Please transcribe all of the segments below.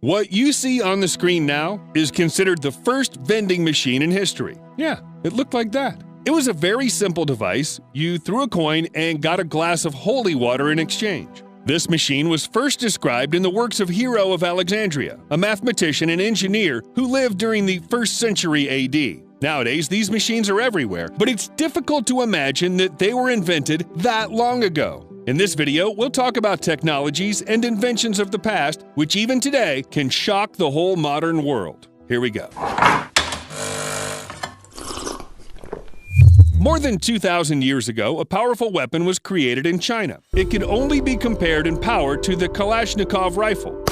What you see on the screen now is considered the first vending machine in history. Yeah, it looked like that. It was a very simple device. You threw a coin and got a glass of holy water in exchange. This machine was first described in the works of Hero of Alexandria, a mathematician and engineer who lived during the 1st century AD. Nowadays, these machines are everywhere, but it's difficult to imagine that they were invented that long ago. In this video, we'll talk about technologies and inventions of the past, which even today can shock the whole modern world. Here we go. More than 2,000 years ago, a powerful weapon was created in China. It could only be compared in power to the Kalashnikov rifle.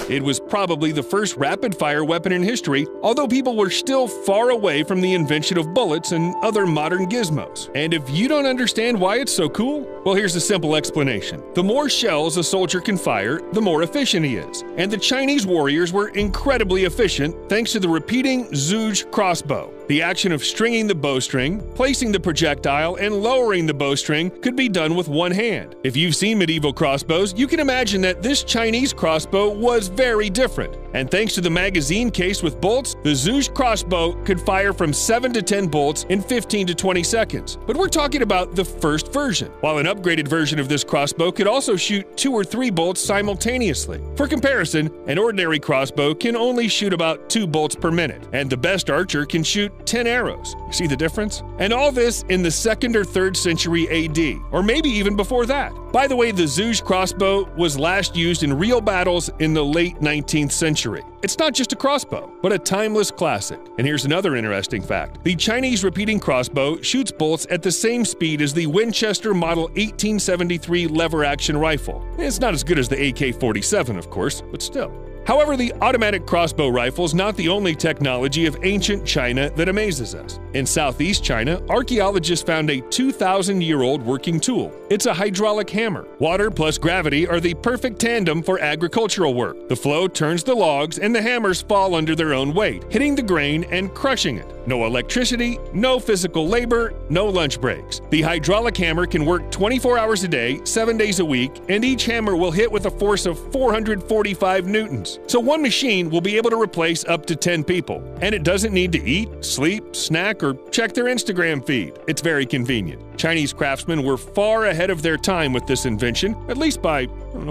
It was probably the first rapid-fire weapon in history, although people were still far away from the invention of bullets and other modern gizmos. And if you don't understand why it's so cool, well, here's a simple explanation. The more shells a soldier can fire, the more efficient he is. And the Chinese warriors were incredibly efficient thanks to the repeating Zhuge crossbow. The action of stringing the bowstring, placing the projectile, and lowering the bowstring could be done with one hand. If you've seen medieval crossbows, you can imagine that this Chinese crossbow was very different. And thanks to the magazine case with bolts, the Zhuge crossbow could fire from 7 to 10 bolts in 15 to 20 seconds. But we're talking about the first version, while an upgraded version of this crossbow could also shoot 2 or 3 bolts simultaneously. For comparison, an ordinary crossbow can only shoot about 2 bolts per minute, and the best archer can shoot 10 arrows. See the difference? And all this in the 2nd or 3rd century AD, or maybe even before that. By the way, the Zhuge crossbow was last used in real battles in the late 19th century. It's not just a crossbow, but a timeless classic. And here's another interesting fact. The Chinese repeating crossbow shoots bolts at the same speed as the Winchester Model 1873 lever-action rifle. It's not as good as the AK-47, of course, but still. However, the automatic crossbow rifle is not the only technology of ancient China that amazes us. In southeast China, archaeologists found a 2,000-year-old working tool. It's a hydraulic hammer. Water plus gravity are the perfect tandem for agricultural work. The flow turns the logs and the hammers fall under their own weight, hitting the grain and crushing it. No electricity, no physical labor, no lunch breaks. The hydraulic hammer can work 24 hours a day, 7 days a week, and each hammer will hit with a force of 445 newtons. So one machine will be able to replace up to 10 people. And it doesn't need to eat, sleep, snack, or check their Instagram feed. It's very convenient. Chinese craftsmen were far ahead of their time with this invention, at least by,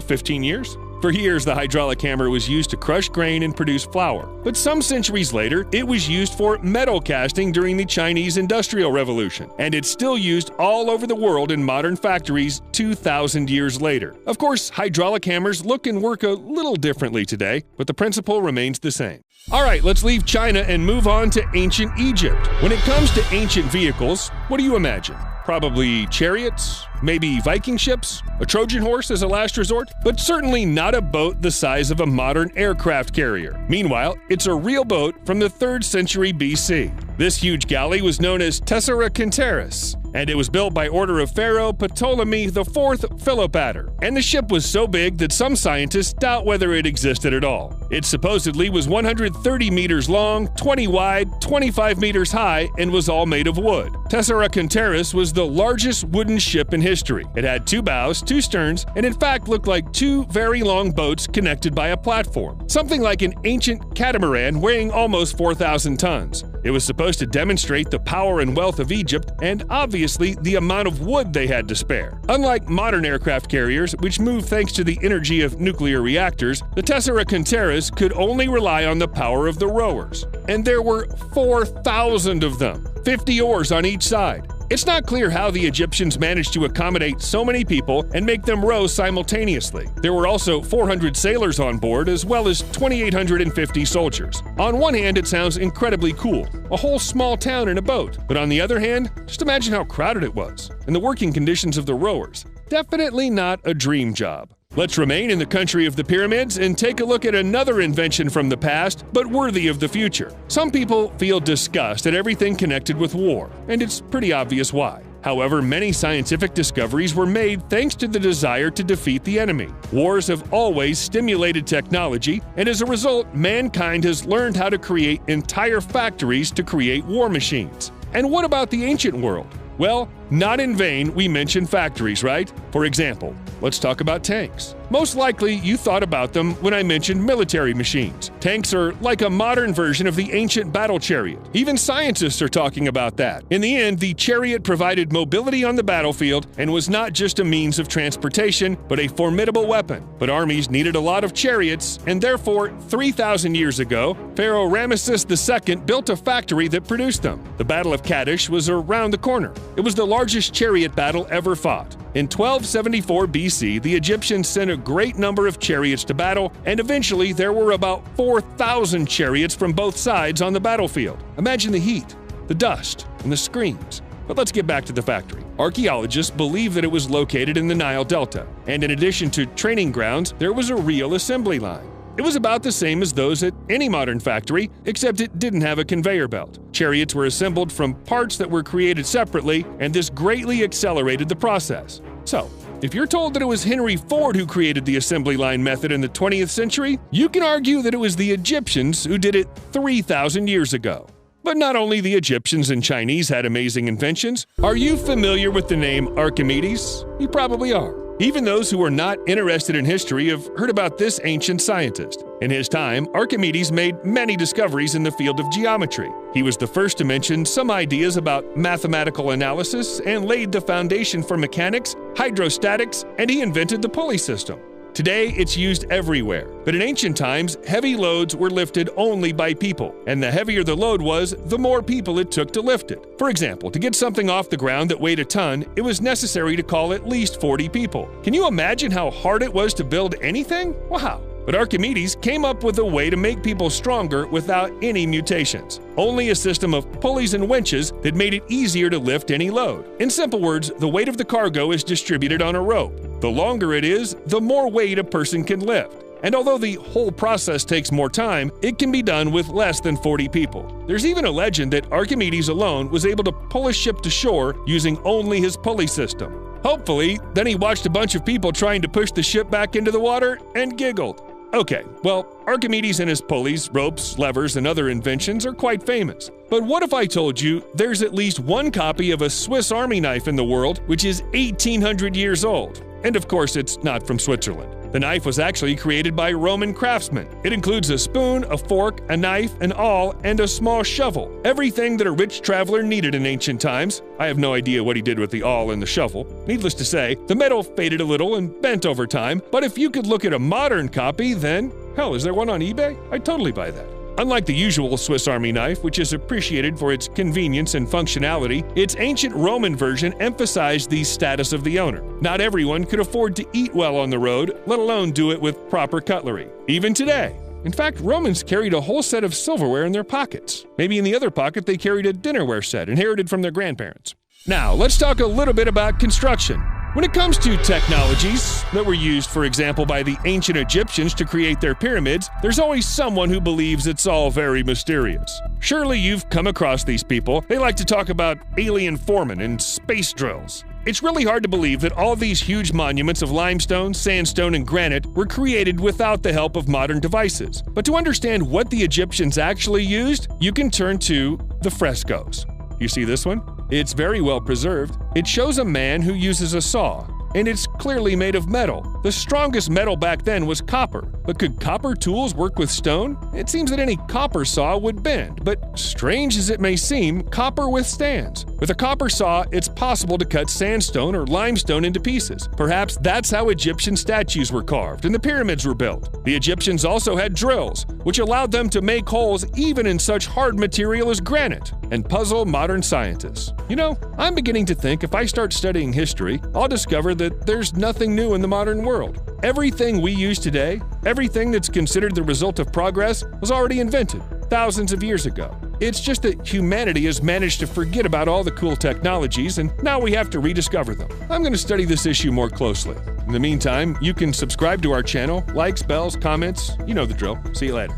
15 years. For years, the hydraulic hammer was used to crush grain and produce flour. But some centuries later, it was used for metal casting during the Chinese Industrial Revolution. And it's still used all over the world in modern factories 2,000 years later. Of course, hydraulic hammers look and work a little differently today, but the principle remains the same. Alright, let's leave China and move on to ancient Egypt. When it comes to ancient vehicles, what do you imagine? Probably chariots, maybe Viking ships, a Trojan horse as a last resort, but certainly not a boat the size of a modern aircraft carrier. Meanwhile, it's a real boat from the 3rd century BC. This huge galley was known as Tessera Kenteris, and it was built by order of Pharaoh Ptolemy IV Philopator. And the ship was so big that some scientists doubt whether it existed at all. It supposedly was 130 meters long, 20 wide, 25 meters high, and was all made of wood. Tessera Kenteris was the largest wooden ship in history. It had 2 bows, 2 sterns, and in fact looked like 2 very long boats connected by a platform. Something like an ancient catamaran weighing almost 4,000 tons. It was supposed to demonstrate the power and wealth of Egypt and obviously the amount of wood they had to spare. Unlike modern aircraft carriers, which move thanks to the energy of nuclear reactors, the Tessera Kenteris could only rely on the power of the rowers. And there were 4,000 of them, 50 oars on each side. It's not clear how the Egyptians managed to accommodate so many people and make them row simultaneously. There were also 400 sailors on board, as well as 2,850 soldiers. On one hand, it sounds incredibly cool, a whole small town in a boat. But on the other hand, just imagine how crowded it was, and the working conditions of the rowers. Definitely not a dream job. Let's remain in the country of the pyramids and take a look at another invention from the past, but worthy of the future. Some people feel disgust at everything connected with war, and it's pretty obvious why. However, many scientific discoveries were made thanks to the desire to defeat the enemy. Wars have always stimulated technology, and as a result, mankind has learned how to create entire factories to create war machines. And what about the ancient world? Well, not in vain we mention factories, right? For example, let's talk about tanks. Most likely, you thought about them when I mentioned military machines. Tanks are like a modern version of the ancient battle chariot. Even scientists are talking about that. In the end, the chariot provided mobility on the battlefield and was not just a means of transportation, but a formidable weapon. But armies needed a lot of chariots, and therefore, 3,000 years ago, Pharaoh Ramesses II built a factory that produced them. The Battle of Kadesh was around the corner. It was the largest chariot battle ever fought. In 1274 BC, the Egyptians sent a great number of chariots to battle, and eventually there were about 4,000 chariots from both sides on the battlefield. Imagine the heat, the dust, and the screams. But let's get back to the factory. Archaeologists believe that it was located in the Nile Delta, and in addition to training grounds, there was a real assembly line. It was about the same as those at any modern factory, except it didn't have a conveyor belt. Chariots were assembled from parts that were created separately, and this greatly accelerated the process. So, if you're told that it was Henry Ford who created the assembly line method in the 20th century, you can argue that it was the Egyptians who did it 3,000 years ago. But not only the Egyptians and Chinese had amazing inventions. Are you familiar with the name Archimedes? You probably are. Even those who are not interested in history have heard about this ancient scientist. In his time, Archimedes made many discoveries in the field of geometry. He was the first to mention some ideas about mathematical analysis and laid the foundation for mechanics, hydrostatics, and he invented the pulley system. Today, it's used everywhere, but in ancient times, heavy loads were lifted only by people, and the heavier the load was, the more people it took to lift it. For example, to get something off the ground that weighed a ton, it was necessary to call at least 40 people. Can you imagine how hard it was to build anything? Wow! But Archimedes came up with a way to make people stronger without any mutations. Only a system of pulleys and winches that made it easier to lift any load. In simple words, the weight of the cargo is distributed on a rope. The longer it is, the more weight a person can lift. And although the whole process takes more time, it can be done with less than 40 people. There's even a legend that Archimedes alone was able to pull a ship to shore using only his pulley system. Hopefully, then he watched a bunch of people trying to push the ship back into the water and giggled. Okay, well, Archimedes and his pulleys, ropes, levers, and other inventions are quite famous. But what if I told you there's at least one copy of a Swiss Army knife in the world which is 1,800 years old? And of course, it's not from Switzerland. The knife was actually created by Roman craftsmen. It includes a spoon, a fork, a knife, an awl, and a small shovel. Everything that a rich traveler needed in ancient times. I have no idea what he did with the awl and the shovel. Needless to say, the metal faded a little and bent over time, but if you could look at a modern copy, then, hell, is there one on eBay? I'd totally buy that. Unlike the usual Swiss Army knife, which is appreciated for its convenience and functionality, its ancient Roman version emphasized the status of the owner. Not everyone could afford to eat well on the road, let alone do it with proper cutlery. Even today. In fact, Romans carried a whole set of silverware in their pockets. Maybe in the other pocket they carried a dinnerware set inherited from their grandparents. Now, let's talk a little bit about construction. When it comes to technologies that were used, for example, by the ancient Egyptians to create their pyramids, there's always someone who believes it's all very mysterious. Surely you've come across these people. They like to talk about alien foremen and space drills. It's really hard to believe that all these huge monuments of limestone, sandstone, and granite were created without the help of modern devices. But to understand what the Egyptians actually used, you can turn to the frescoes. You see this one? It's very well preserved. It shows a man who uses a saw, and it's clearly made of metal. The strongest metal back then was copper, but could copper tools work with stone? It seems that any copper saw would bend, but strange as it may seem, copper withstands. With a copper saw, it's possible to cut sandstone or limestone into pieces. Perhaps that's how Egyptian statues were carved and the pyramids were built. The Egyptians also had drills, which allowed them to make holes even in such hard material as granite, and puzzle modern scientists. You know, I'm beginning to think if I start studying history, I'll discover that there's nothing new in the modern world. Everything we use today, everything that's considered the result of progress, was already invented thousands of years ago. It's just that humanity has managed to forget about all the cool technologies, and now we have to rediscover them. I'm going to study this issue more closely. In the meantime, you can subscribe to our channel, likes, bells, comments, you know the drill. See you later.